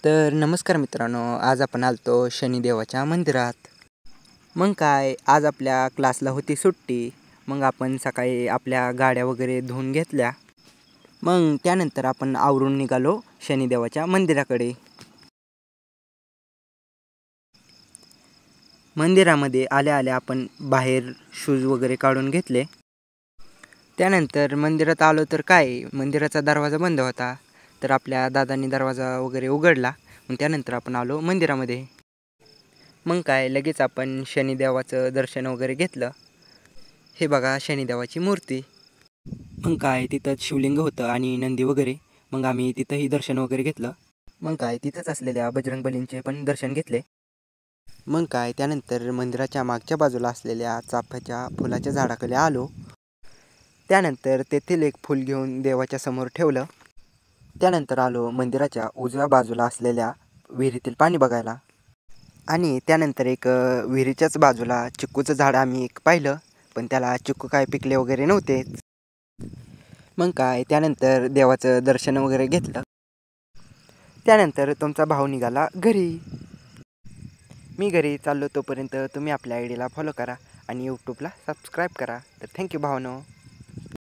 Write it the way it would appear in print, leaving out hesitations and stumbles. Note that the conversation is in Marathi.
तर नमस्कार मित्रांनो, आज आपण आलतो शनिदेवाच्या मंदिरात. मग काय, आज आपल्या क्लासला होती सुट्टी. मग आपण सकाळी आपल्या गाड्या वगैरे धुवून घेतल्या. मग त्यानंतर आपण आवरून निघालो शनिदेवाच्या मंदिराकडे. मंदिरामध्ये आल्या आल्या आपण बाहेर शूज वगैरे काढून घेतले. त्यानंतर मंदिरात आलो तर काय, मंदिराचा दरवाजा बंद होता. तर आपल्या दादांनी दरवाजा वगैरे उघडला. मग त्यानंतर आपण आलो मंदिरामध्ये. मग काय, लगेच आपण शनिदेवाचं दर्शन वगैरे घेतलं. हे बघा शनिदेवाची मूर्ती. मग काय, तिथंच शिवलिंग होतं आणि नंदी वगैरे. मग आम्ही तिथंही दर्शन वगैरे घेतलं. मग काय, तिथंच असलेल्या बजरंगबलींचे पण दर्शन घेतले. मग काय, त्यानंतर मंदिराच्या मागच्या बाजूला असलेल्या चाफ्याच्या फुलाच्या झाडाखाली आलो. त्यानंतर तेथील एक फूल घेऊन देवाच्या समोर ठेवलं. त्यानंतर आलो मंदिराच्या उजव्या बाजूला असलेल्या विहिरीतील पाणी बघायला. आणि त्यानंतर एक विहिरीच्याच बाजूला चिक्कूचं झाड आम्ही एक पाहिलं, पण त्याला चिक्कू काय पिकले वगैरे नव्हते. मग काय, त्यानंतर देवाचं दर्शन वगैरे घेतलं. त्यानंतर तुमचा भाऊ निघाला घरी. मी घरी चाललो तोपर्यंत तुम्ही आपल्या आय डीला फॉलो करा आणि यूट्यूबला सबस्क्राईब करा. तर थँक्यू भावानो.